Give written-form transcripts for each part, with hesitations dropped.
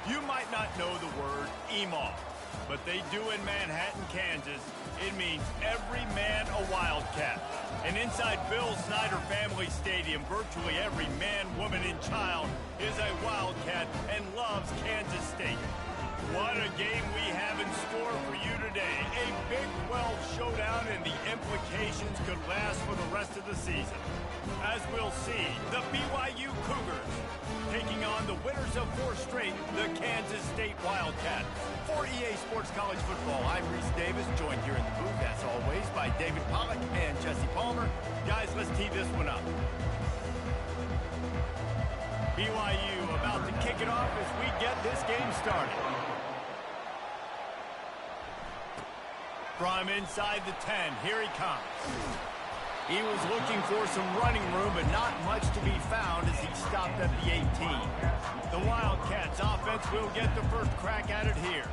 You might not know the word EMAW, but they do in Manhattan, Kansas. It means every man a Wildcat. And inside Bill Snyder Family Stadium, virtually every man, woman, and child is a Wildcat and loves Kansas State. What a game we have in store for you today. A Big 12 showdown, and the implications could last for the rest of the season. As we'll see, the BYU Cougars taking on the winners of 4 straight, the Kansas State Wildcats. For EA Sports College Football, I'm Reese Davis, joined here in the booth, as always, by David Pollack and Jesse Palmer. Guys, let's tee this one up. BYU about to kick it off as we get this game started. From inside the 10, here he comes. He was looking for some running room, but not much to be found as he stopped at the 18. The Wildcats offense will get the first crack at it here.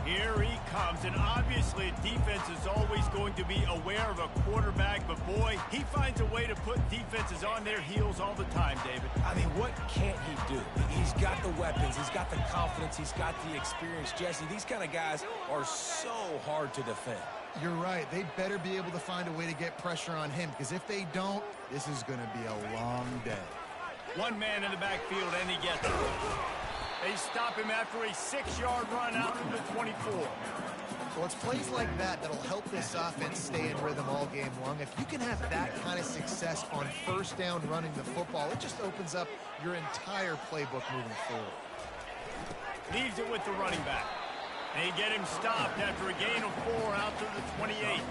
Here he comes, and obviously defense is always going to be aware of a quarterback, but boy, he finds a way to put defenses on their heels all the time, David. I mean, what can't he do? He's got the weapons, he's got the confidence, he's got the experience. Jesse, these kind of guys are so hard to defend. You're right. They better be able to find a way to get pressure on him, because if they don't, this is going to be a long day. One man in the backfield, and he gets it. They stop him after a 6-yard run out to the 24. Well, it's plays like that that'll help this offense stay in rhythm all game long. If you can have that kind of success on first down running the football, it just opens up your entire playbook moving forward. Leaves it with the running back. They get him stopped after a gain of 4 out to the 28.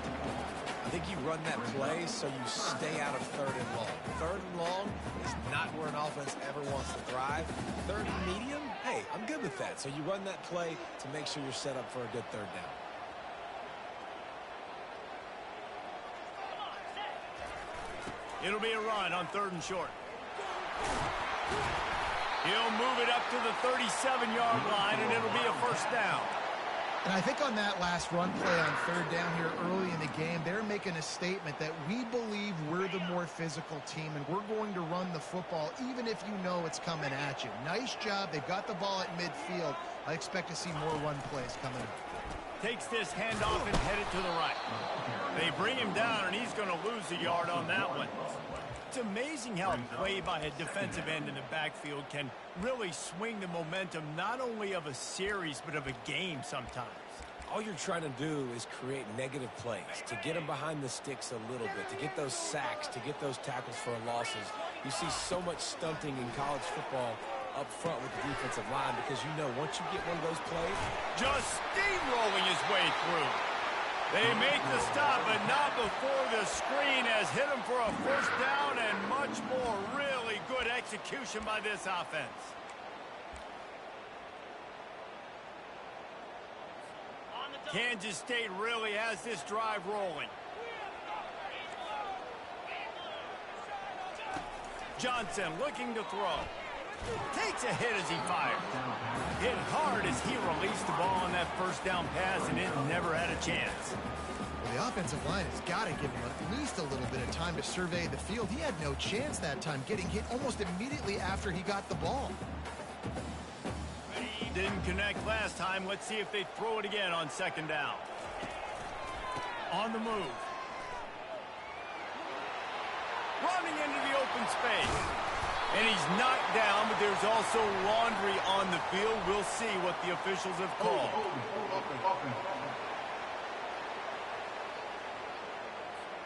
I think you run that play so you stay out of 3rd and long. 3rd and long is not where an offense ever wants to thrive. 3rd and medium, hey, I'm good with that. So you run that play to make sure you're set up for a good 3rd down. It'll be a run on 3rd and short. He'll move it up to the 37-yard line, and it'll be a first down. And I think on that last run play on 3rd down here early in the game, they're making a statement that we believe we're the more physical team, and we're going to run the football even if you know it's coming at you. Nice job. They've got the ball at midfield. I expect to see more run plays coming up. Takes this handoff and headed to the right. They bring him down, and he's going to lose a yard on that one. It's amazing how a play by a defensive end in the backfield can really swing the momentum not only of a series but of a game sometimes. All you're trying to do is create negative plays, to get them behind the sticks a little bit, to get those sacks, to get those tackles for losses. You see so much stunting in college football up front with the defensive line because you know once you get one of those plays. Just steamrolling his way through. They make the stop, but not before the screen has hit him for a first down, and much more. Really good execution by this offense. Kansas State really has this drive rolling. Johnson looking to throw. Takes a hit as he fired. Hit hard as he released the ball on that first down pass, and it never had a chance. Well, the offensive line has got to give him at least a little bit of time to survey the field. He had no chance that time, getting hit almost immediately after he got the ball. Didn't connect last time. Let's see if they throw it again on 2nd down. On the move. Running into the open space. And he's knocked down, but there's also laundry on the field. We'll see what the officials have called.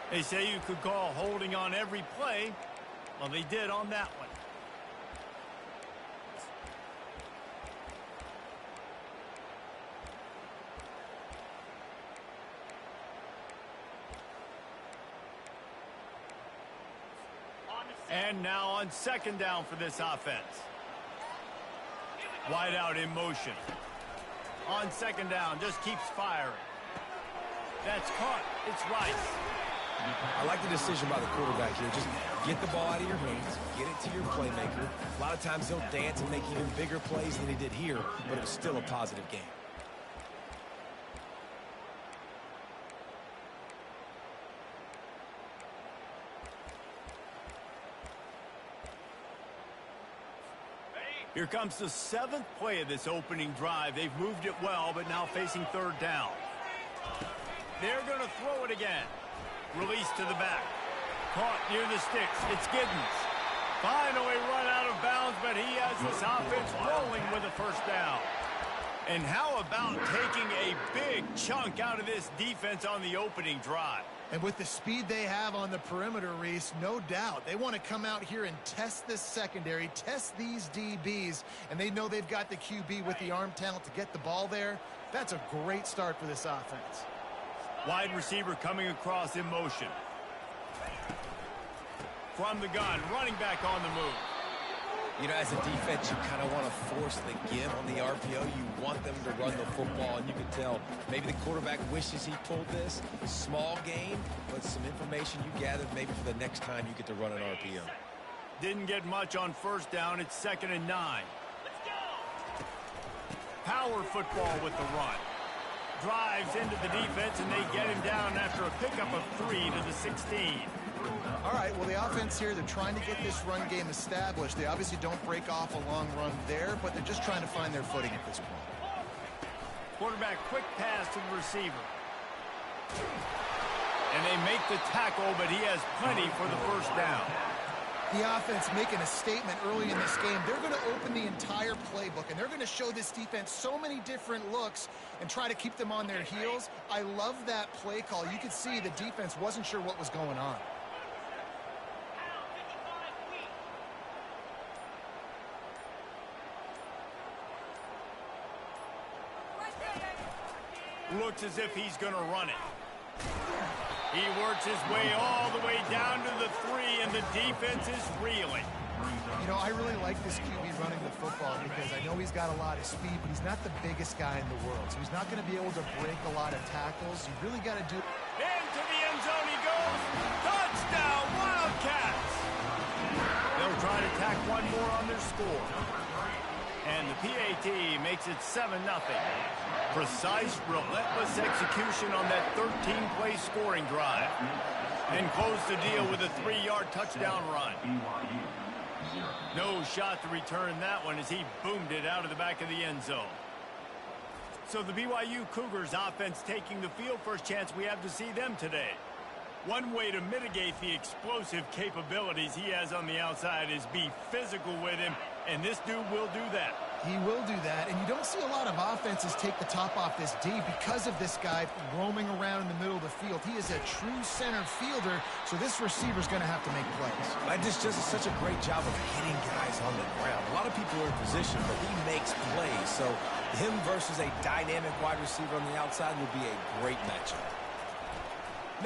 They say you could call holding on every play. Well, they did on that one. And now on 2nd down for this offense. Wide out in motion. On 2nd down, just keeps firing. That's caught. It's Rice. I like the decision by the quarterback here. Just get the ball out of your hands, get it to your playmaker. A lot of times he'll dance and make even bigger plays than he did here, but it was still a positive game. Here comes the 7th play of this opening drive. They've moved it well, but now facing 3rd down. They're going to throw it again. Release to the back. Caught near the sticks. It's Giddens. Finally run out of bounds, but he has this offense rolling with a 1st down. And how about taking a big chunk out of this defense on the opening drive? And with the speed they have on the perimeter, Reese, no doubt, they want to come out here and test this secondary, test these DBs, and they know they've got the QB with the arm talent to get the ball there. That's a great start for this offense. Wide receiver coming across in motion. From the gun, running back on the move. You know, as a defense, you kind of want to force the give on the RPO. You want them to run the football, and you can tell maybe the quarterback wishes he pulled this. Small gain, but some information you gathered maybe for the next time you get to run an RPO. Didn't get much on 1st down. It's 2nd and 9. Power football with the run. Drives into the defense, and they get him down after a pickup of 3 to the 16. All right, well, the offense here, they're trying to get this run game established. They obviously don't break off a long run there, but they're just trying to find their footing at this point. Quarterback quick pass to the receiver. And they make the tackle, but he has plenty for the 1st down. The offense making a statement early in this game. They're going to open the entire playbook, and they're going to show this defense so many different looks and try to keep them on their heels. I love that play call. You could see the defense wasn't sure what was going on. Looks as if he's going to run it. He works his way all the way down to the 3, and the defense is reeling. You know, I really like this QB running the football because I know he's got a lot of speed, but he's not the biggest guy in the world. So he's not going to be able to break a lot of tackles. You really got to do... Into the end zone he goes. Touchdown, Wildcats! They'll try to tack one more on their score. And the PAT makes it 7-0. Precise, relentless execution on that 13-play scoring drive. And close the deal with a 3-yard touchdown run. No shot to return that one as he boomed it out of the back of the end zone. So the BYU Cougars offense taking the field. First chance we have to see them today. One way to mitigate the explosive capabilities he has on the outside is be physical with him, and this dude will do that. He will do that, and you don't see a lot of offenses take the top off this D because of this guy roaming around in the middle of the field. He is a true center fielder, so this receiver's going to have to make plays. I just does such a great job of hitting guys on the ground. A lot of people are in position, but he makes plays, so him versus a dynamic wide receiver on the outside would be a great matchup.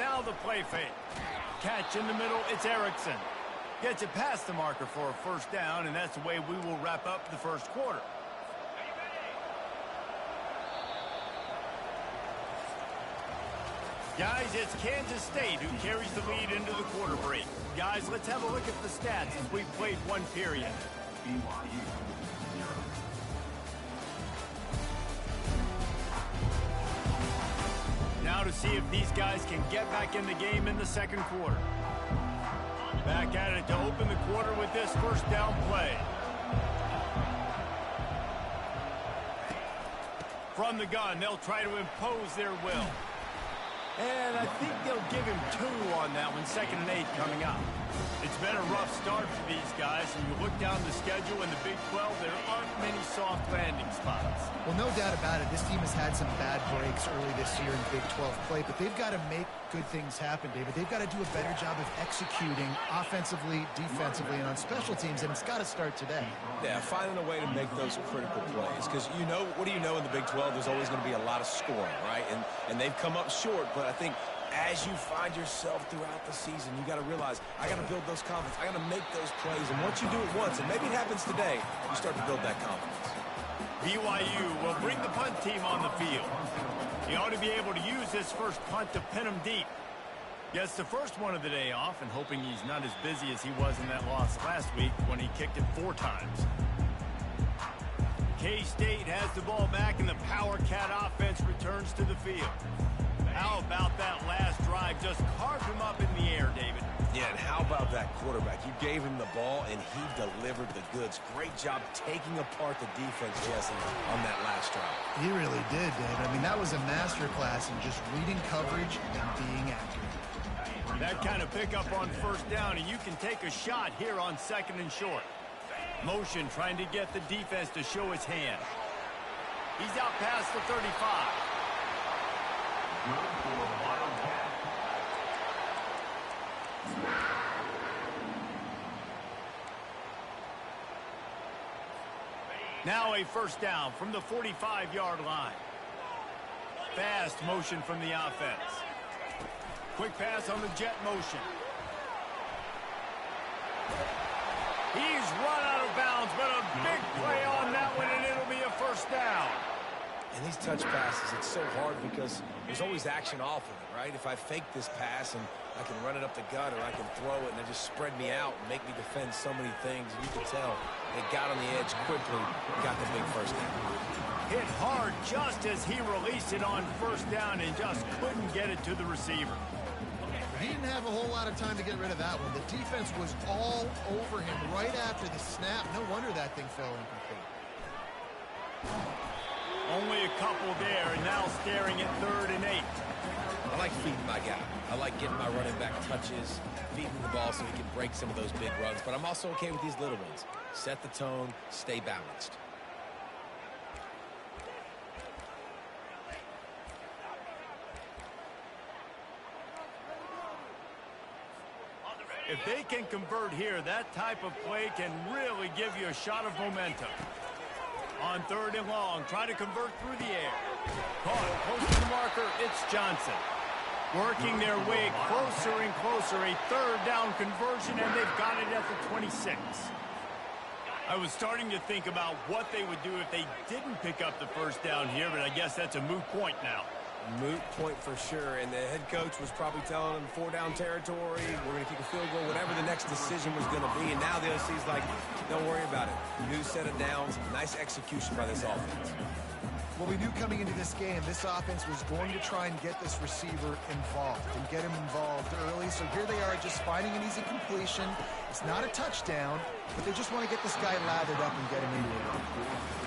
Now the play fake. Catch in the middle, it's Erickson. Gets it past the marker for a 1st down, and that's the way we will wrap up the 1st quarter. Guys, it's Kansas State who carries the lead into the quarter break. Guys, let's have a look at the stats as we've played one period. Now to see if these guys can get back in the game in the 2nd quarter. Back at it to open the quarter with this 1st down play. From the gun, they'll try to impose their will. And I think they'll give him 2 on that one, 2nd and 8 coming up. It's been a rough start for these guys, and you look down the schedule in the Big 12, there aren't many soft landing spots. Well, no doubt about it. This team has had some bad breaks early this year in Big 12 play, but they've got to make good things happen, David. They've got to do a better job of executing offensively, defensively, and on special teams, and it's got to start today. Yeah, finding a way to make those critical plays. Because, you know, what do you know in the Big 12? There's always going to be a lot of scoring, right? And they've come up short, but I think as you find yourself throughout the season, you got to realize, I got to build those confidence. I got to make those plays. And once you do it once, and maybe it happens today, you start to build that confidence. BYU will bring the punt team on the field. He ought to be able to use this first punt to pin him deep. Gets the first one of the day off, and hoping he's not as busy as he was in that loss last week when he kicked it 4 times. K-State has the ball back, and the Power Cat offense returns to the field. How about that last drive? Just carved him up in the air, David. Yeah, and how about that quarterback? You gave him the ball, and he delivered the goods. Great job taking apart the defense, Jesse, on that last drive. He really did, David. I mean, that was a masterclass in just reading coverage and being accurate. That kind of pickup on first down, and you can take a shot here on 2nd and short. Motion trying to get the defense to show his hand. He's out past the 35. Now a first down from the 45-yard line. Fast motion from the offense. Quick pass on the jet motion. He's run out of bounds, but a big play on that one, and it'll be a first down. And these touch passes, it's so hard because there's always action off of it, right? If I fake this pass and I can run it up the gut or I can throw it and they just spread me out and make me defend so many things, and you can tell they got on the edge quickly and got the big first down. Hit hard just as he released it on first down and just couldn't get it to the receiver. He didn't have a whole lot of time to get rid of that one. The defense was all over him right after the snap. No wonder that thing fell incomplete. Only a couple there, and now staring at 3rd and 8. I like feeding my guy. I like getting my running back touches, feeding the ball so he can break some of those big runs. But I'm also okay with these little ones. Set the tone, stay balanced. If they can convert here, that type of play can really give you a shot of momentum. On 3rd and long, try to convert through the air. Caught close to the marker, it's Johnson. Working their way closer and closer, a 3rd down conversion, and they've got it at the 26. I was starting to think about what they would do if they didn't pick up the first down here, but I guess that's a moot point now. Moot point for sure, and the head coach was probably telling them 4-down territory, we're going to kick a field goal, whatever the next decision was going to be, and now the OC's like, don't worry about it. New set of downs, nice execution by this offense. Well, we knew coming into this game, this offense was going to try and get this receiver involved and get him involved early, so here they are just finding an easy completion. It's not a touchdown, but they just want to get this guy lathered up and get him into it.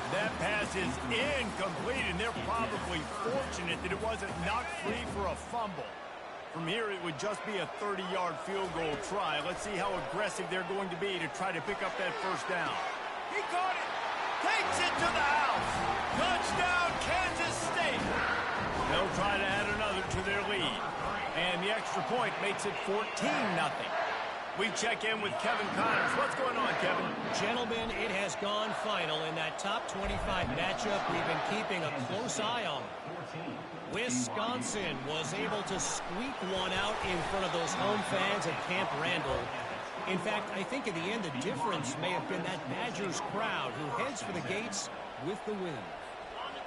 That pass is incomplete, and they're probably fortunate that it wasn't knocked free for a fumble. From here, it would just be a 30-yard field goal try. Let's see how aggressive they're going to be to try to pick up that first down. He caught it! Takes it to the house! Touchdown, Kansas State! They'll try to add another to their lead. And the extra point makes it 14-0. We check in with Kevin Connors. What's going on, Kevin? Gentlemen, it has gone final in that top 25 matchup we've been keeping a close eye on. Wisconsin was able to squeak one out in front of those home fans at Camp Randall. In fact, I think in the end, the difference may have been that Badgers crowd who heads for the gates with the win.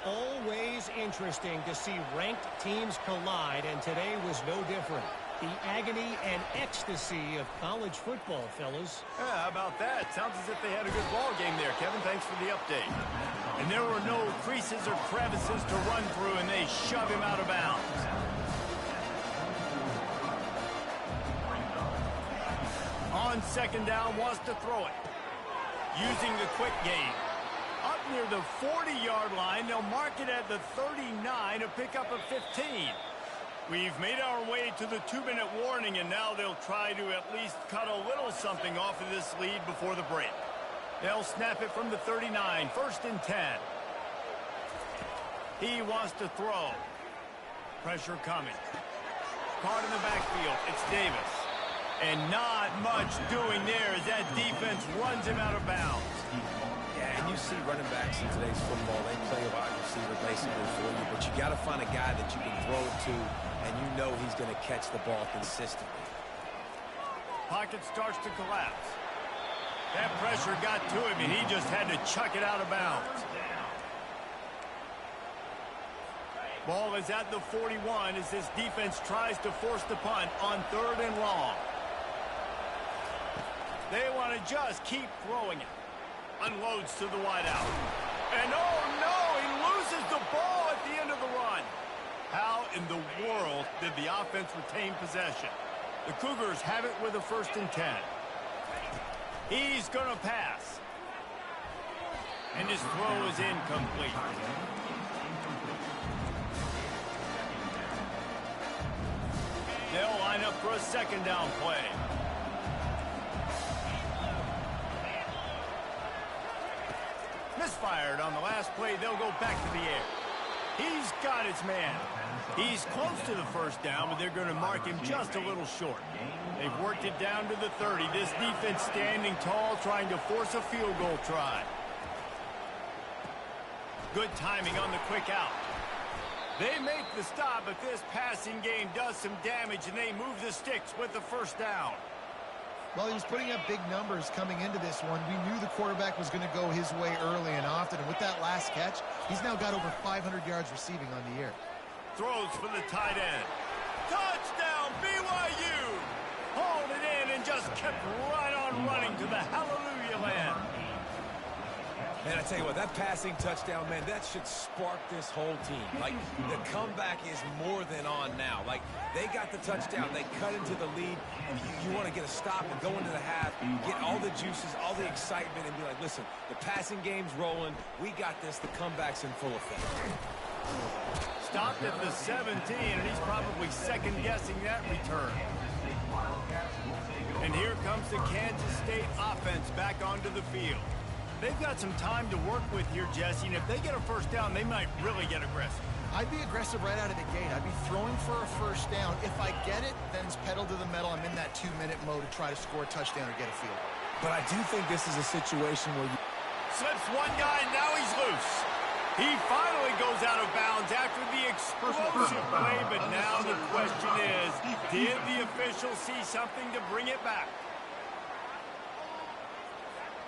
Always interesting to see ranked teams collide, and today was no different. The agony and ecstasy of college football, fellas. Yeah, how about that? Sounds as if they had a good ball game there, Kevin. Thanks for the update. And there were no creases or crevices to run through, and they shove him out of bounds. On 2nd down, wants to throw it. Using the quick game. Up near the 40-yard line, they'll mark it at the 39 to pick up a 15. We've made our way to the 2-minute warning, and now they'll try to at least cut a little something off of this lead before the break. They'll snap it from the 39, 1st and 10. He wants to throw. Pressure coming. Caught in the backfield. It's Davis. And not much doing there as that defense runs him out of bounds. Yeah, and you see running backs in today's football, they play a wide receiver basically for you, but you got to find a guy that you can throw it to, and you know he's going to catch the ball consistently. Pocket starts to collapse. That pressure got to him, and he just had to chuck it out of bounds. Ball is at the 41 as this defense tries to force the punt on 3rd and long. They want to just keep throwing it. Unloads to the wideout. And oh no, he loses the ball at the end of the run. How in the world did the offense retain possession? The Cougars have it with a 1st and 10. He's going to pass. And his throw is incomplete. They'll line up for a 2nd down play. Misfired on the last play. They'll go back to the air. He's got his man. He's close to the 1st down, but they're going to mark him just a little short. They've worked it down to the 30. This defense standing tall, trying to force a field goal try. Good timing on the quick out. They make the stop, but this passing game does some damage, and they move the sticks with the 1st down. Well, he was putting up big numbers coming into this one. We knew the quarterback was going to go his way early and often, and with that last catch, he's now got over 500 yards receiving on the year. Throws for the tight end. Touchdown, BYU! Hauled it in and just kept right on running to the hallelujah land. Man, I tell you what, that passing touchdown, man, that should spark this whole team. Like, the comeback is more than on now. Like, they got the touchdown. They cut into the lead. You want to get a stop and go into the half, get all the juices, all the excitement, and be like, listen, the passing game's rolling. We got this. The comeback's in full effect. Stopped at the 17, and he's probably second-guessing that return. And here comes the Kansas State offense back onto the field. They've got some time to work with here, Jesse, and if they get a 1st down, they might really get aggressive. I'd be aggressive right out of the gate. I'd be throwing for a 1st down. If I get it, then it's pedal to the metal. I'm in that 2-minute mode to try to score a touchdown or get a field goal. But I do think this is a situation where you... Slips one guy, now he's loose. He finally goes out of bounds after the explosive play, but now the question is, did the official see something to bring it back?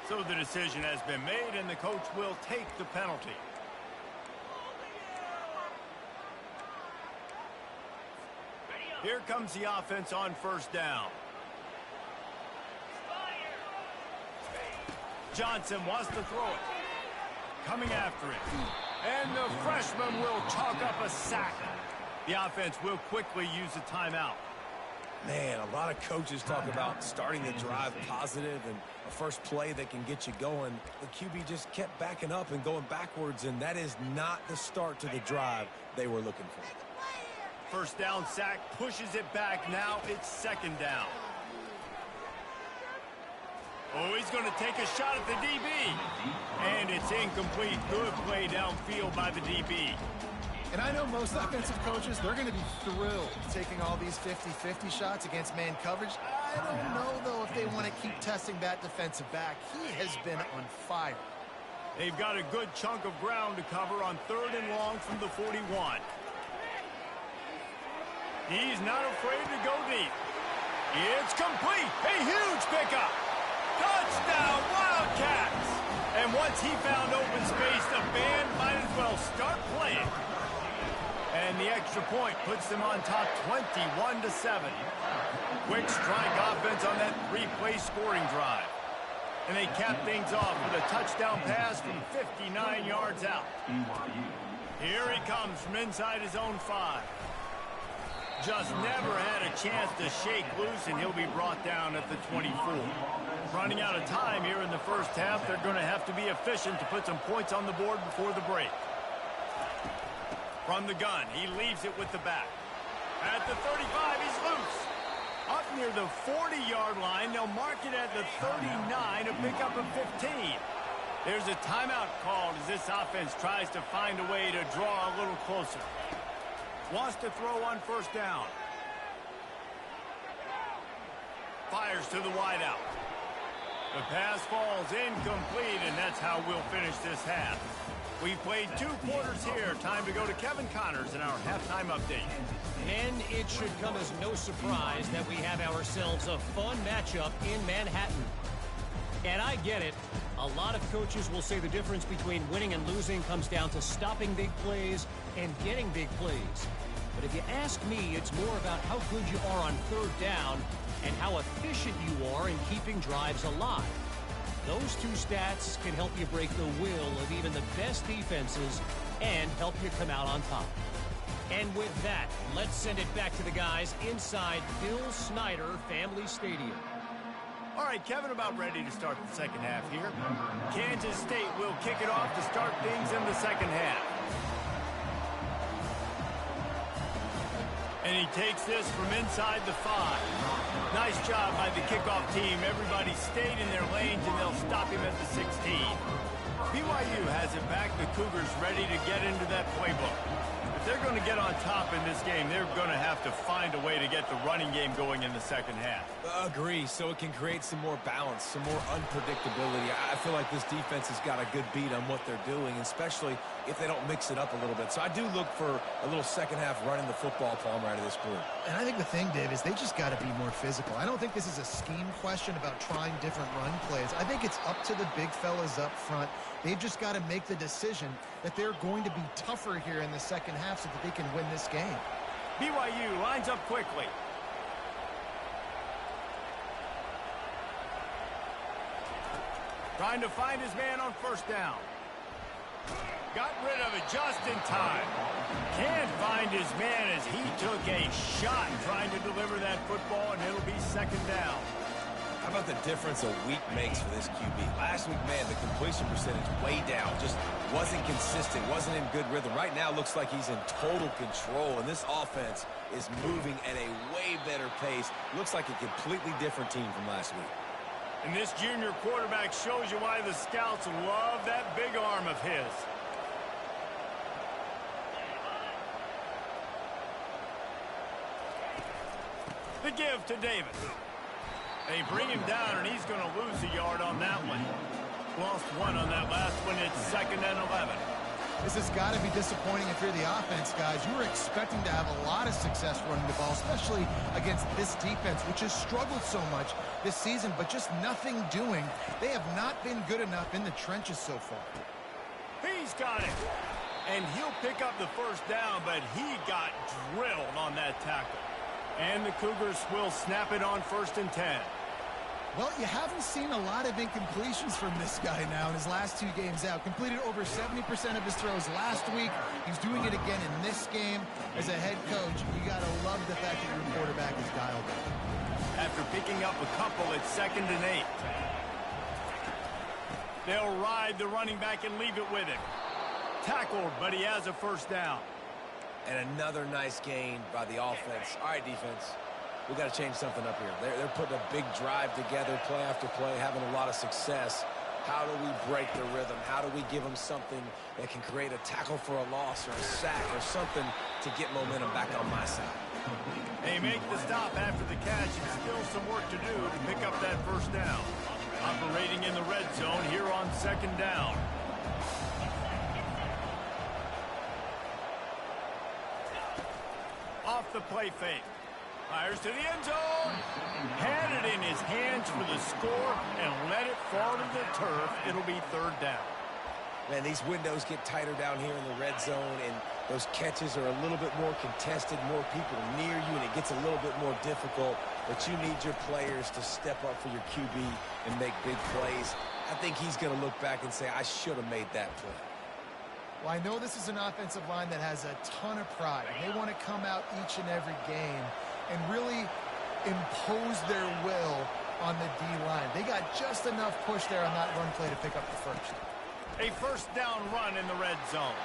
So the decision has been made, and the coach will take the penalty. Here comes the offense on 1st down. Johnson wants to throw it. Coming after it. And the freshman will chalk up a sack. The offense will quickly use a timeout. Man, a lot of coaches talk about starting the drive positive and a first play that can get you going. The QB just kept backing up and going backwards, and that is not the start to the drive they were looking for. 1st down sack, pushes it back. Now it's 2nd down. Oh, he's going to take a shot at the DB. And it's incomplete. Good play downfield by the DB. And I know most offensive coaches, they're going to be thrilled taking all these 50-50 shots against man coverage. I don't know, though, if they want to keep testing that defensive back. He has been on fire. They've got a good chunk of ground to cover on 3rd and long from the 41. He's not afraid to go deep. It's complete. A huge pickup. Touchdown, Wildcats. And once he found open space, the band might as well start playing. And the extra point puts them on top 21-7. Quick strike offense on that 3-play scoring drive. And they cap things off with a touchdown pass from 59 yards out. Here he comes from inside his own 5. Just never had a chance to shake loose, and he'll be brought down at the 24. Running out of time here in the 1st half, they're going to have to be efficient to put some points on the board before the break. From the gun, he leaves it with the back. At the 35, he's loose. Up near the 40-yard line, they'll mark it at the 39, a pickup of 15. There's a timeout called as this offense tries to find a way to draw a little closer. Wants to throw on 1st down. Fires to the wideout. The pass falls incomplete, and that's how we'll finish this half. We've played 2 quarters here. Time to go to Kevin Connors in our halftime update. And it should come as no surprise that we have ourselves a fun matchup in Manhattan. And I get it. A lot of coaches will say the difference between winning and losing comes down to stopping big plays and getting big plays. But if you ask me, it's more about how good you are on 3rd down and how efficient you are in keeping drives alive. Those 2 stats can help you break the will of even the best defenses and help you come out on top. And with that, let's send it back to the guys inside Bill Snyder Family Stadium. All right, Kevin, about ready to start the second half here. Kansas State will kick it off to start things in the second half. And he takes this from inside the 5. Nice job by the kickoff team. Everybody stayed in their lanes, and they'll stop him at the 16. BYU has it back. The Cougars ready to get into that playbook. If they're going to get on top in this game, they're going to have to find a way to get the running game going in the second half. Agree, so it can create some more balance, some more unpredictability. I feel like this defense has got a good beat on what they're doing, especially if they don't mix it up a little bit. So I do look for a little second half running the football palm right of this group. And I think the thing, Dave, is they just got to be more physical. I don't think this is a scheme question about trying different run plays. I think it's up to the big fellas up front. They've just got to make the decision that they're going to be tougher here in the second half so that they can win this game. BYU lines up quickly. Trying to find his man on first down. Got rid of it just in time. Can't find his man as he took a shot trying to deliver that football, and it'll be second down. How about the difference a week makes for this QB? Last week, man, the completion percentage way down. Just wasn't consistent, wasn't in good rhythm. Right now, looks like he's in total control, and this offense is moving at a way better pace. Looks like a completely different team from last week. And this junior quarterback shows you why the scouts love that big arm of his. The give to Davis. They bring him down, and he's going to lose a yard on that one. Lost one on that last one. It's 2nd and 11. This has got to be disappointing if you're the offense, guys. You were expecting to have a lot of success running the ball, especially against this defense, which has struggled so much this season, but just nothing doing. They have not been good enough in the trenches so far. He's got it. And he'll pick up the first down, but he got drilled on that tackle. And the Cougars will snap it on 1st and 10. Well, you haven't seen a lot of incompletions from this guy now in his last 2 games out. Completed over 70% of his throws last week. He's doing it again in this game. As a head coach, you got to love the fact that your quarterback is dialed in. After picking up a couple, it's 2nd and 8. They'll ride the running back and leave it with him. Tackled, but he has a first down. And another nice gain by the offense. All right, defense. We got to change something up here. They're putting a big drive together, play after play, having a lot of success. How do we break the rhythm? How do we give them something that can create a tackle for a loss or a sack or something to get momentum back on my side? They make the stop after the catch, and still some work to do to pick up that first down. Operating in the red zone here on 2nd down. Off the play fake. Fires to the end zone. Had it in his hands for the score and let it fall to the turf. It'll be 3rd down. Man, these windows get tighter down here in the red zone, and those catches are a little bit more contested, more people near you, and it gets a little bit more difficult. But you need your players to step up for your QB and make big plays. I think he's going to look back and say, I should have made that play. Well, I know this is an offensive line that has a ton of pride. They want to come out each and every game and really impose their will on the D-line. They got just enough push there on that run play to pick up the first. A first down run in the red zone.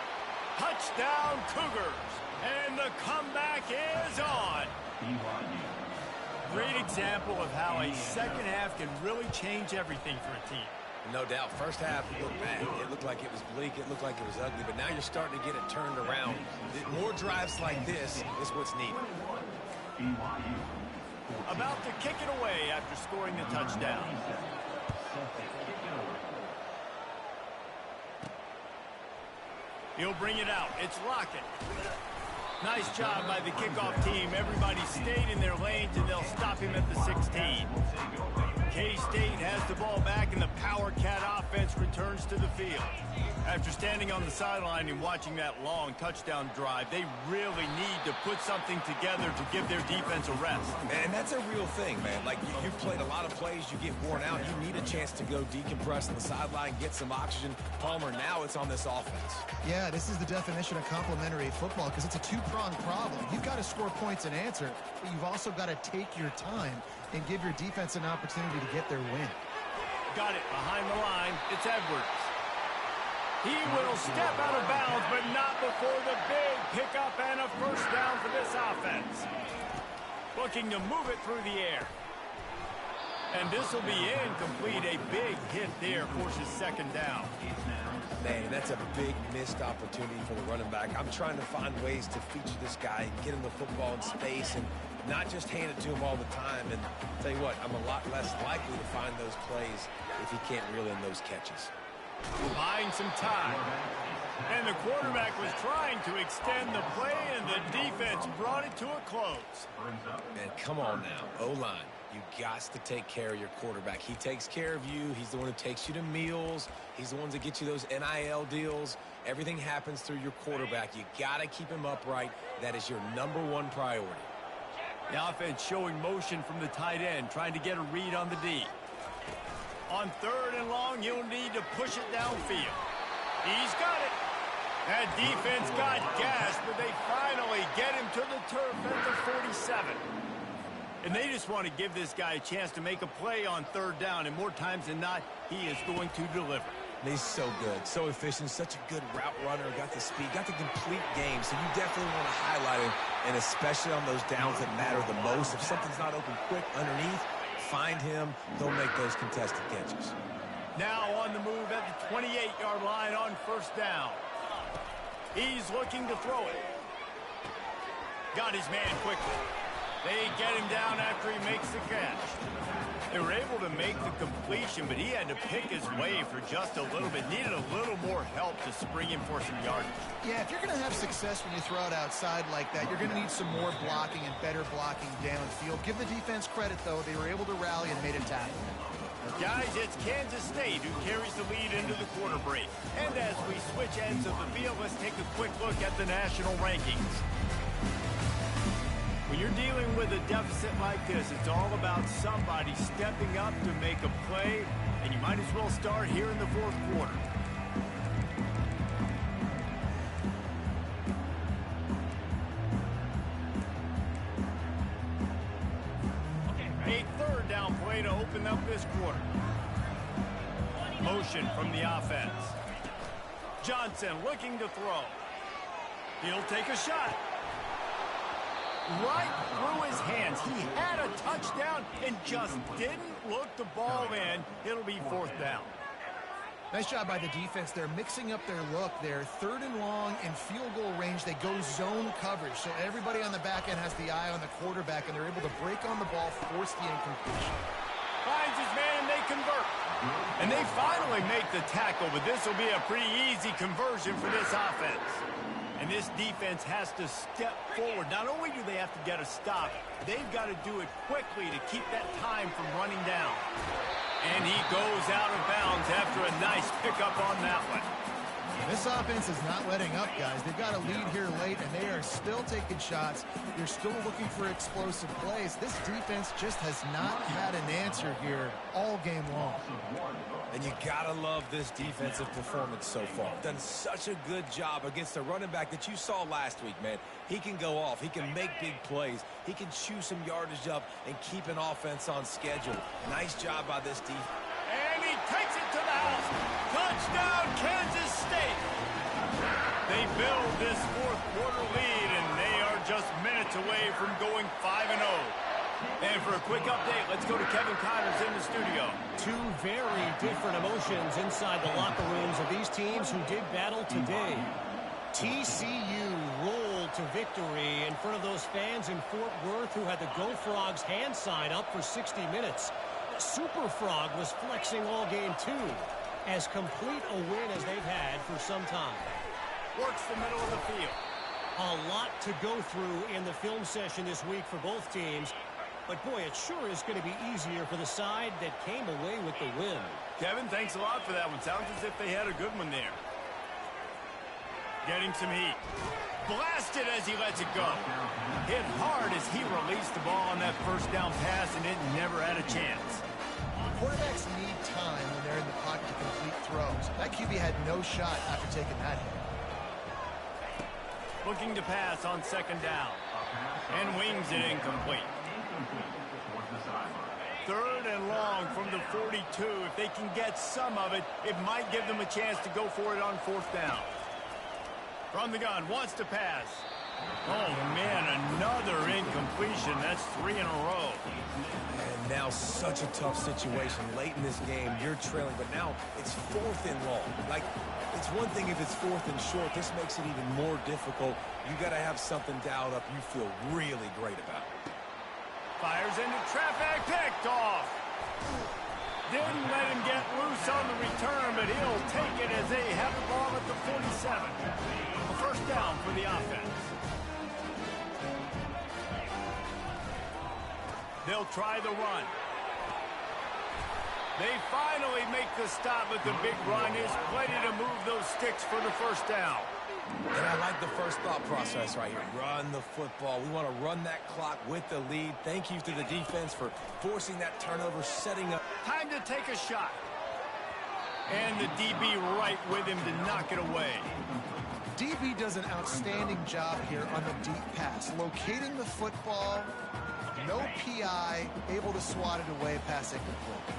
Touchdown Cougars. And the comeback is on. Great example of how a second half can really change everything for a team. No doubt. First half looked bad. It looked like it was bleak. It looked like it was ugly. But now you're starting to get it turned around. More drives like this is what's needed. About to kick it away after scoring the touchdown. He'll bring it out. It's Lockett. Nice job by the kickoff team. Everybody stayed in their lanes, and they'll stop him at the 16. K-State has the ball back in the Power Cat offense. offense returns to the field. After standing on the sideline and watching that long touchdown drive, they really need to put something together to give their defense a rest. And that's a real thing, man. Like, you've played a lot of plays, you get worn out, you need a chance to go decompress on the sideline, get some oxygen. Palmer, now it's on this offense. Yeah, this is the definition of complementary football because it's a two-pronged problem. You've got to score points and answer, but you've also got to take your time and give your defense an opportunity to get their win. Got it behind the line. It's Edwards. He will step out of bounds, but not before the big pickup and a first down for this offense. Looking to move it through the air. And this will be incomplete. A big hit there forces second down. Man, that's a big missed opportunity for the running back. I'm trying to find ways to feature this guy, get him the football in space, and not just hand it to him all the time. And tell you what, I'm a lot less likely to find those plays if he can't reel in those catches. Buying some time. And the quarterback was trying to extend the play, and the defense brought it to a close. Man, come on now, O-line. You got to take care of your quarterback. He takes care of you. He's the one who takes you to meals. He's the one that gets you those NIL deals. Everything happens through your quarterback. You got to keep him upright. That is your #1 priority. The offense showing motion from the tight end, trying to get a read on the D. On 3rd and long, you'll need to push it downfield. He's got it. That defense got gassed, but they finally get him to the turf at the 47. And they just want to give this guy a chance to make a play on 3rd down, and more times than not, he is going to deliver. He's so good, so efficient, such a good route runner, got the speed, got the complete game, so you definitely want to highlight him, and especially on those downs that matter the most. If something's not open quick underneath, find him, he'll make those contested catches. Now on the move at the 28-yard line on 1st down. He's looking to throw it. Got his man quickly. They get him down after he makes the catch. They were able to make the completion, but he had to pick his way for just a little bit. Needed a little more help to spring him for some yardage. Yeah, if you're going to have success when you throw it outside like that, you're going to need some more blocking and better blocking downfield. Give the defense credit, though. They were able to rally and made a tackle. Guys, it's Kansas State who carries the lead into the quarter break. And as we switch ends of the field, let's take a quick look at the national rankings. When you're dealing with a deficit like this, it's all about somebody stepping up to make a play, and you might as well start here in the 4th quarter. A 3rd down play to open up this quarter. Motion from the offense. Johnson looking to throw. He'll take a shot. Right through his hands. He had a touchdown and just didn't look the ball in. It'll be 4th down. Nice job by the defense. They're mixing up their look. They're 3rd and long in field goal range. They go zone coverage. So everybody on the back end has the eye on the quarterback, and they're able to break on the ball, force the incompletion. Finds his man, and they convert. And they finally make the tackle, but this will be a pretty easy conversion for this offense. And this defense has to step forward. Not only do they have to get a stop, they've got to do it quickly to keep that time from running down. And he goes out of bounds after a nice pickup on that one. This offense is not letting up, guys. They've got a lead here late, and they are still taking shots. They're still looking for explosive plays. This defense just has not had an answer here all game long. And you gotta love this defensive performance so far. Done such a good job against the running back that you saw last week, man. He can go off. He can make big plays. He can chew some yardage up and keep an offense on schedule. Nice job by this defense. And he takes it to the house. Touchdown, Kansas State. They build this 4th quarter lead, and they are just minutes away from going 5-0. And for a quick update, let's go to Kevin Connors in the studio. Two very different emotions inside the locker rooms of these teams who did battle today. TCU rolled to victory in front of those fans in Fort Worth who had the Go Frogs hand sign up for 60 minutes. Super Frog was flexing all game too. As complete a win as they've had for some time. Works the middle of the field. A lot to go through in the film session this week for both teams. But, boy, it sure is going to be easier for the side that came away with the win. Kevin, thanks a lot for that one. Sounds as if they had a good one there. Getting some heat. Blasted as he lets it go. Hit hard as he released the ball on that first down pass, and it never had a chance. Quarterbacks need time when they're in the pocket to complete throws. That QB had no shot after taking that hit. Looking to pass on second down. And wings it incomplete. Third and long from the 42. If they can get some of it, it might give them a chance to go for it on fourth down. From the gun, wants to pass. Oh, man, another incompletion. That's 3 in a row. And now such a tough situation. Late in this game, you're trailing, but now it's fourth and long. Like, it's one thing if it's fourth and short. This makes it even more difficult. You got to have something dialed up you feel really great about. Fires into traffic, picked off. Didn't let him get loose on the return, but he'll take it as they have the ball at the 47. A first down for the offense. They'll try the run. They finally make the stop, but the big run is plenty to move those sticks for the first down. And I like the first thought process right here. Run the football. We want to run that clock with the lead. Thank you to the defense for forcing that turnover, setting up. Time to take a shot. And the DB right with him to knock it away. DB does an outstanding job here on the deep pass. Locating the football, no PI, able to swat it away, pass incomplete.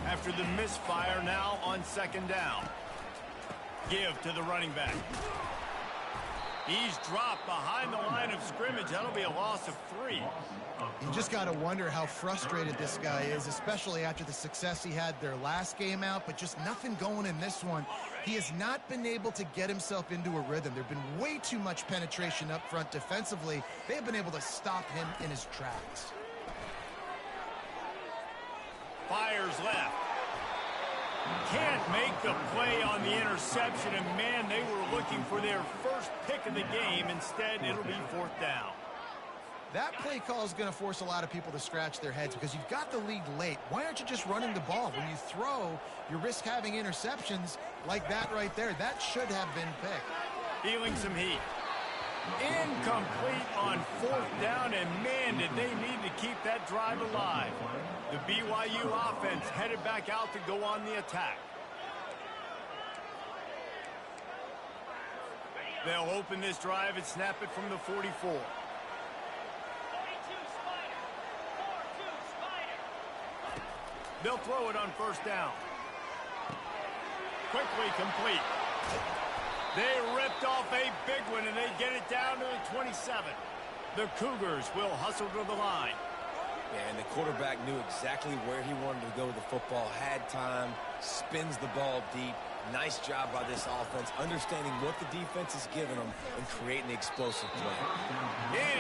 After the misfire, now on second down. Give to the running back. He's dropped behind the line of scrimmage. That'll be a loss of 3. You just got to wonder how frustrated this guy is, especially after the success he had their last game out, but just nothing going in this one. He has not been able to get himself into a rhythm. There's been way too much penetration up front defensively. They've been able to stop him in his tracks. Fires left. Can't make the play on the interception, and man, they were looking for their first pick of the game. Instead, it'll be fourth down. That play call is going to force a lot of people to scratch their heads because you've got the lead late. Why aren't you just running the ball? When you throw, you risk having interceptions like that right there. That should have been picked. Feeling some heat. Incomplete on fourth down, and man, did they need to keep that drive alive. The BYU offense headed back out to go on the attack. They'll open this drive and snap it from the 44. They'll throw it on first down. Quickly complete. They ripped off a big one, and they get it down to the 27. The Cougars will hustle to the line. Yeah, and the quarterback knew exactly where he wanted to go with the football, had time, spins the ball deep. Nice job by this offense, understanding what the defense is giving them and creating the explosive play.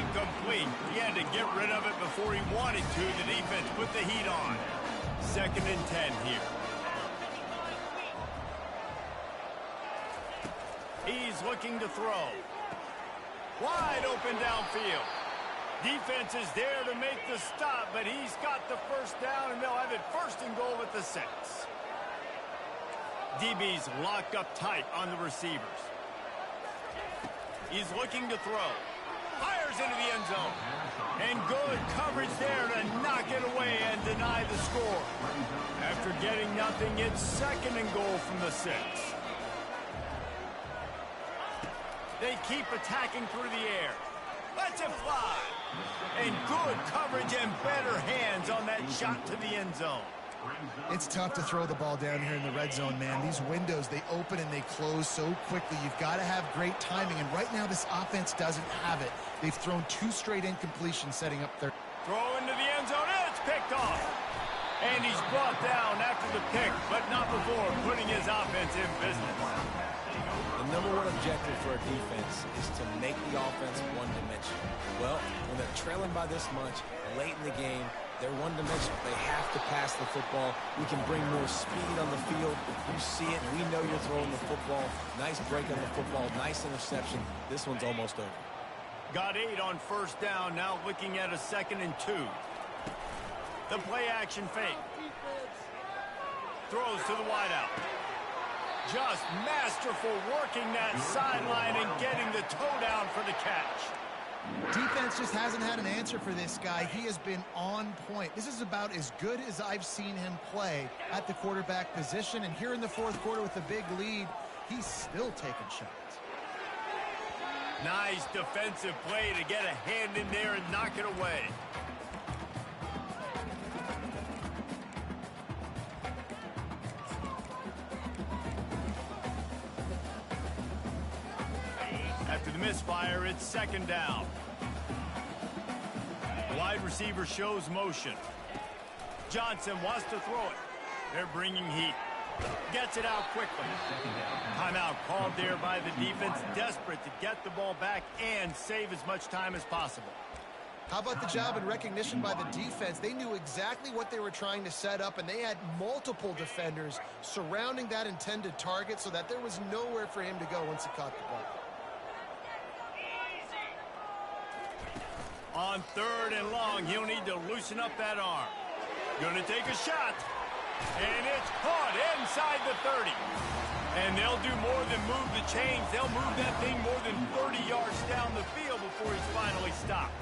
Incomplete. He had to get rid of it before he wanted to. The defense put the heat on. Second and 10 here. He's looking to throw. Wide open downfield. Defense is there to make the stop, but he's got the first down, and they'll have it first and goal at the 6. DB's locked up tight on the receivers. He's looking to throw. Fires into the end zone. And good coverage there to knock it away and deny the score. After getting nothing, it's second and goal from the 6. They keep attacking through the air. Lets it fly. And good coverage and better hands on that shot to the end zone. It's tough to throw the ball down here in the red zone, man. These windows, they open and they close so quickly. You've got to have great timing, and right now this offense doesn't have it. They've thrown 2 straight incompletions setting up their... Throw into the end zone, and it's picked off. And he's brought down after the pick, but not before putting his offense in business. The number one objective for a defense is to make the offense one-dimensional. Well, when they're trailing by this much, late in the game, they're one-dimensional. They have to pass the football. We can bring more speed on the field. You see it. We know you're throwing the football. Nice break on the football. Nice interception. This one's almost over. Got 8 on first down. Now looking at a 2nd and 2. The play action fake. Throws to the wideout. Just masterful working that sideline and getting the toe down for the catch. Defense just hasn't had an answer for this guy. He has been on point. This is about as good as I've seen him play at the quarterback position. And here in the fourth quarter with a big lead, he's still taking shots. Nice defensive play to get a hand in there and knock it away. After the misfire, it's second down. The wide receiver shows motion. Johnson wants to throw it. They're bringing heat. Gets it out quickly. Timeout called there by the defense, desperate to get the ball back and save as much time as possible. How about the job and recognition by the defense? They knew exactly what they were trying to set up, and they had multiple defenders surrounding that intended target so that there was nowhere for him to go once he caught the ball. On third and long, he'll need to loosen up that arm. Gonna take a shot. And it's caught inside the 30. And they'll do more than move the chains. They'll move that thing more than 30 yards down the field before he's finally stopped.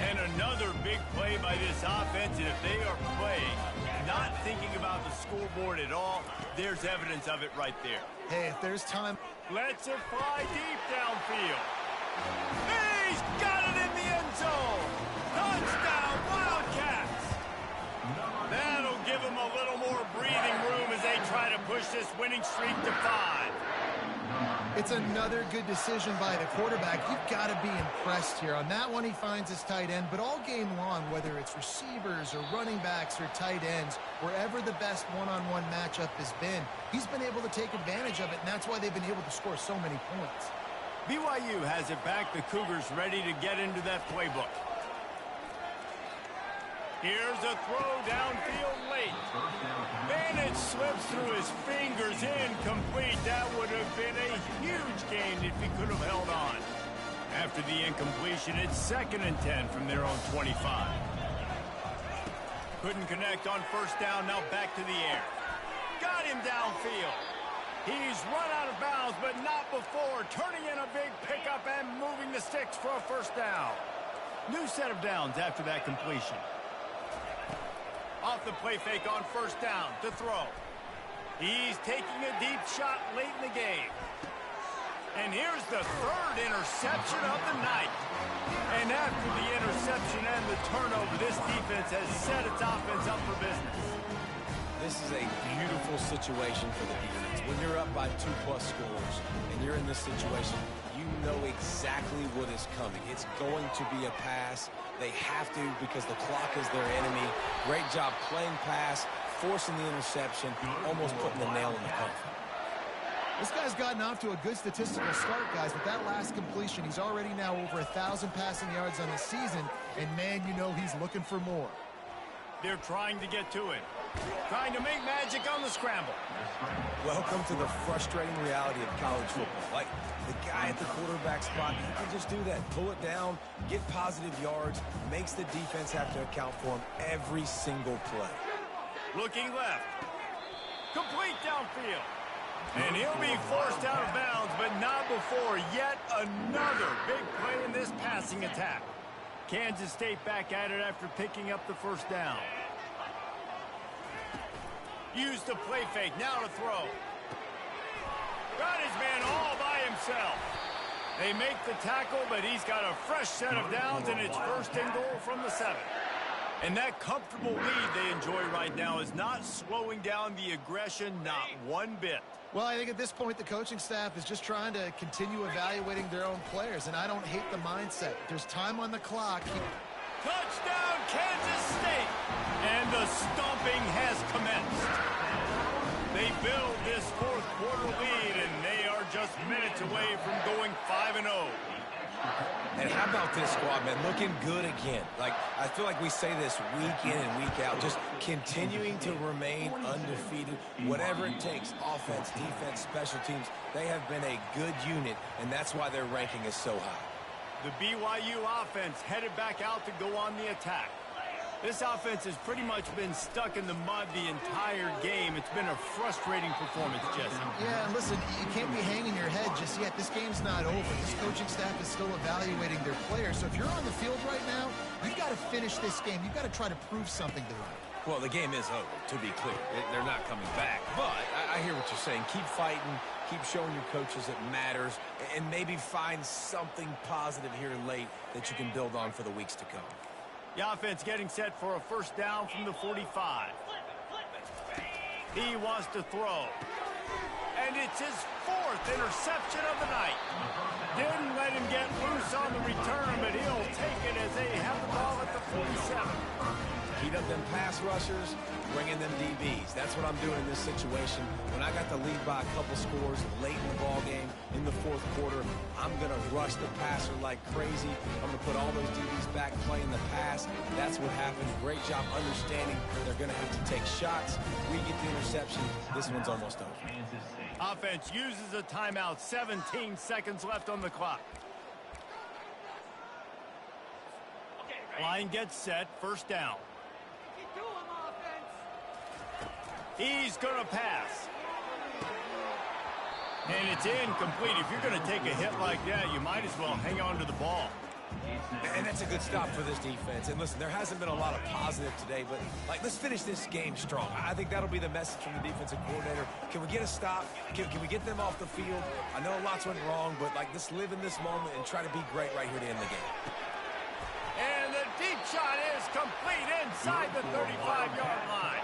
And another big play by this offense. And if they are playing, not thinking about the scoreboard at all, there's evidence of it right there. Hey, if there's time. Lets it fly deep downfield. He's got it in the end zone. Touchdown, Wildcats. That'll give them a little more breathing room as they try to push this winning streak to 5. It's another good decision by the quarterback. You've got to be impressed here. On that one, he finds his tight end, but all game long, whether it's receivers or running backs or tight ends, wherever the best one-on-one matchup has been, he's been able to take advantage of it, and that's why they've been able to score so many points. BYU has it back. The Cougars ready to get into that playbook. Here's a throw downfield late. Bandage slips through his fingers, incomplete. That would have been a huge gain if he could have held on. After the incompletion, it's 2nd and 10 from their own 25. Couldn't connect on first down, now back to the air. Got him downfield. He's run out of bounds, but not before. Turning in a big pickup and moving the sticks for a first down. New set of downs after that completion. Off the play fake on first down to throw. He's taking a deep shot late in the game. And here's the 3rd interception of the night. And after the interception and the turnover, this defense has set its offense up for business. This is a beautiful situation for the defense. When you're up by 2+ scores and you're in this situation, you know exactly what is coming. It's going to be a pass. They have to because the clock is their enemy. Great job playing pass, forcing the interception, almost putting the nail in the coffin. This guy's gotten off to a good statistical start, guys, but that last completion, he's already now over 1,000 passing yards on the season, and man, you know he's looking for more. They're trying to get to it. Trying to make magic on the scramble. Welcome to the frustrating reality of college football. Like, the guy at the quarterback spot, he can just do that. Pull it down, get positive yards, makes the defense have to account for him every single play. Looking left. Complete downfield. And he'll be forced out of bounds, but not before yet another big play in this passing attack. Kansas State back at it after picking up the first down. Used the play fake, now to throw. Got his man all by himself. They make the tackle, but he's got a fresh set of downs, and it's 1st and goal from the 7. And that comfortable lead they enjoy right now is not slowing down the aggression, not one bit. Well, I think at this point the coaching staff is just trying to continue evaluating their own players, and I don't hate the mindset. There's time on the clock. Touchdown, Kansas State! And the stomping has commenced. They build this 4th quarter lead, and they are just minutes away from going 5-0. And how about this squad, man? Looking good again. Like, I feel like we say this week in and week out, just continuing to remain undefeated, whatever it takes, offense, defense, special teams. They have been a good unit, and that's why their ranking is so high. The BYU offense headed back out to go on the attack. This offense has pretty much been stuck in the mud the entire game. It's been a frustrating performance, Jesse. Yeah, and listen, you can't be hanging your head just yet. This game's not over. This coaching staff is still evaluating their players. So if you're on the field right now, you've got to finish this game. You've got to try to prove something to them. Well, the game is over, to be clear. They're not coming back. But I hear what you're saying. Keep fighting. Keep showing your coaches it matters. And maybe find something positive here late that you can build on for the weeks to come. The offense getting set for a first down from the 45. He wants to throw. And it's his 4th interception of the night. Didn't let him get loose on the return, but he'll take it as they have the ball at the 47. Heat up them pass rushers, bring in them DBs. That's what I'm doing in this situation. When I got the lead by a couple scores late in the ball game in the 4th quarter, I'm going to rush the passer like crazy. I'm going to put all those DBs back playing the pass. That's what happened. Great job understanding they're going to have to take shots. We get the interception. This one's almost over. Offense uses a timeout. 17 seconds left on the clock. Line gets set. First down. He's going to pass. And it's incomplete. If you're going to take a hit like that, you might as well hang on to the ball. And that's a good stop for this defense. And listen, there hasn't been a lot of positive today, but let's finish this game strong. I think that'll be the message from the defensive coordinator. Can we get a stop? Can we get them off the field? I know lots went wrong, but let's live in this moment and try to be great right here to end the game. And the deep shot is complete inside the 35-yard line.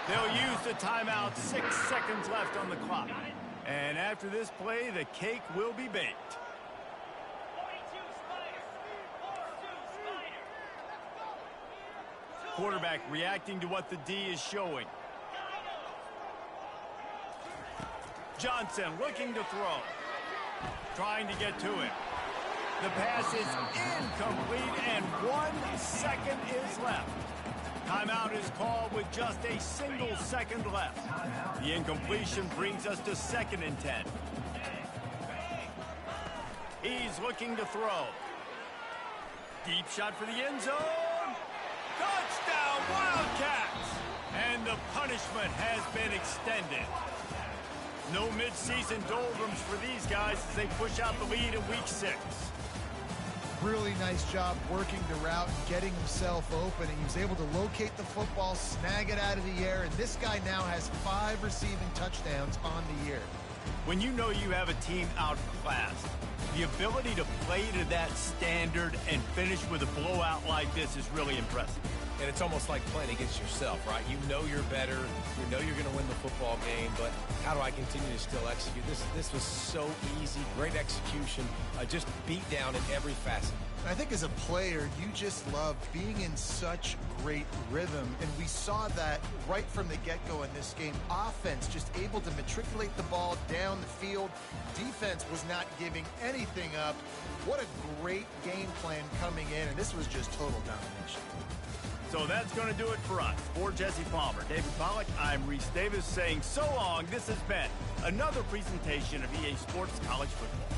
They'll use the timeout. 6 seconds left on the clock. And after this play, the cake will be baked. Quarterback reacting to what the D is showing. Johnson looking to throw. Trying to get to it. The pass is incomplete, and 1 second is left. Timeout is called with just a single second left. The incompletion brings us to 2nd and 10. He's looking to throw. Deep shot for the end zone. Touchdown, Wildcats! And the punishment has been extended. No midseason doldrums for these guys as they push out the lead in week 6. Really nice job working the route and getting himself open. And he was able to locate the football, snag it out of the air, and this guy now has 5 receiving touchdowns on the year. When you know you have a team outclassed, the ability to play to that standard and finish with a blowout like this is really impressive. And it's almost like playing against yourself, right? You know you're better. You know you're going to win the football game, but how do I continue to still execute? This was so easy. Great execution. Just beat down in every facet. I think as a player, you just love being in such great rhythm, and we saw that right from the get-go in this game. Offense just able to matriculate the ball down the field. Defense was not giving anything up. What a great game plan coming in, and this was just total domination. So that's going to do it for us. For Jesse Palmer, David Pollack, I'm Reese Davis saying so long. This has been another presentation of EA Sports College Football.